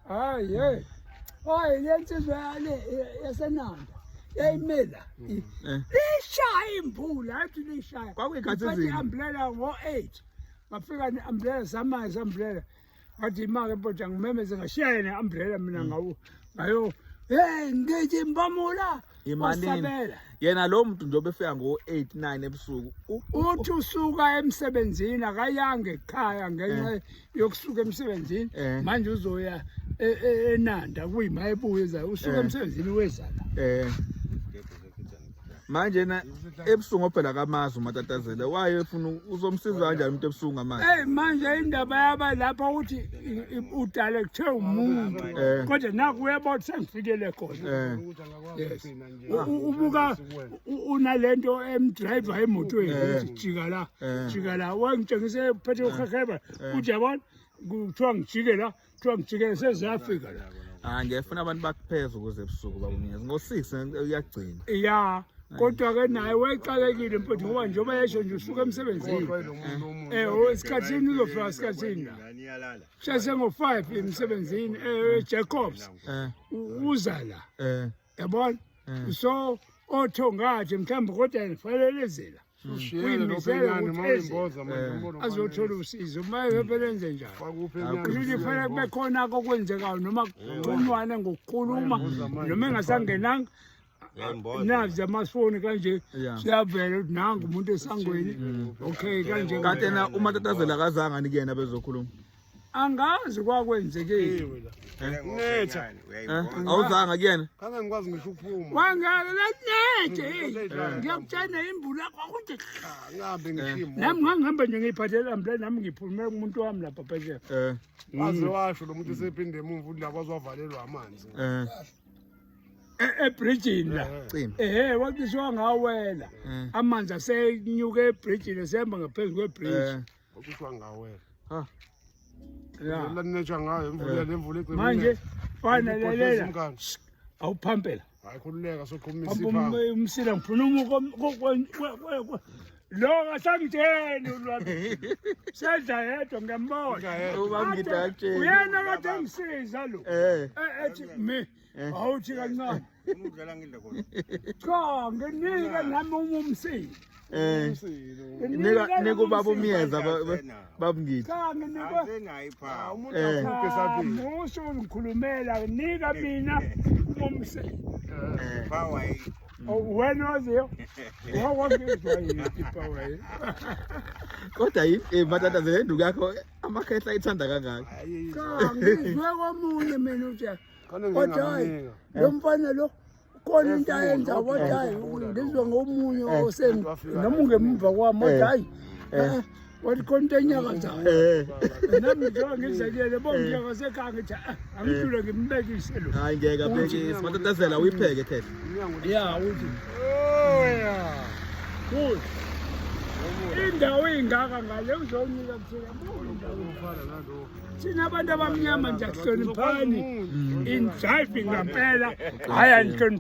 Hayi hayi lensizwe yale yasenanda yayimela lishaya imvula athi lishaya kwakuyikhathi umbrella ngo8 ngafika ne-umbrella zamanzi umbrella athi imake bhodla ngimemeze ngashiya yena umbrella mina ngayo ngithi mbamula imalini yena lo muntu njobe efika ngo8 9 ebusuku uthi usuka emsebenzini akayange ekhaya ngenxa yokusuka emsebenzini manje uzoya enanda kuyima ebuza usuka emsebenzini wezala manje na ebusuku phela kamazi uMatatazela waye ufuna uzomsiza kanjani umuntu ebusuku ngamanje manje indaba yaba lapha ukuthi udale kuthe umuntu kodwa naku uyabona sengifikele khona ubuka unalento emdriver emotweni jika la wangitshengise phethe ukhaheba uthi yabona kuthiwa ngijike seziyafika la ngiyafuna abantu bakupheza ukuze ebusuku babunyeza ngo6 uyagcina kodwa ke naye wayeqalekile mfowethu ngoba njengoba yesho nje usuka emsebenzini isikhathini uzofika isikhathini shase ngo5 emsebenzini Jacobs uza la yabona so othongaje mhlawumbe kodwa nifanelezela uyimisela ukuthi azothola usizo maye belenze njalo ukuthi fanele kube khona okwenzekayo noma kuqhunwane ngokukhuluma noma engasangenanga nazi amasifoni kanje siyavela ukuthi nanga umuntu esangweni okay kanje kanti na uMatatazela akazanga nikena bezokhuluma angazi kwakwenzekile netha awuzanga kuyena kange ngikwazi ngisho ukuphuma wangala nethe ngiyakutshena imbula kwakuthi ngihambe ngishimo nami ngangihamba nje ngiyiphathela umbrella nami ngiphumela kumuntu wami lapha phesheya waze washo lo muntu sephinde emuva ukuthi lapho azovalelwa amanzi ebridgini la wakisho ngawela amanzi asenyuke ebridgini esemba ngaphezulu kwebridge okuthiwa ngawela la necha ngayo imvula manje fana lelela awuphampela hayi khululeka soqhumisa umsila ngifuna lo ngasangitheni ulwabi sedla yedwa ngiyambona uyena kade ngisiza lo ethi me awuthi kancane cha nginika nami umsila nika ubaba umyeza babungithi musho ngikhulumela nika mina umsila wena waziyo wawangizwa yipower kodwa Matatazela induku yakho amakhehla ayithanda kangaka ngizwe komunye mina uthi kodwa lo mfana lo khona into ayenza kodwa hayi ngizwe ngomunye oseni noma ungemva kwami kodwa hayi wathi khona into enyakazayo nami njengoba ngizekele bonke sekhaya ngithi angidlule ngimbekise lo hayi ngeke abhekise Matatazela uyipheke khehla uthi cool indawo ingaka ngale uzonika kuthina thina abantu abamnyama nje akuhloniphani in driving ngempela hayi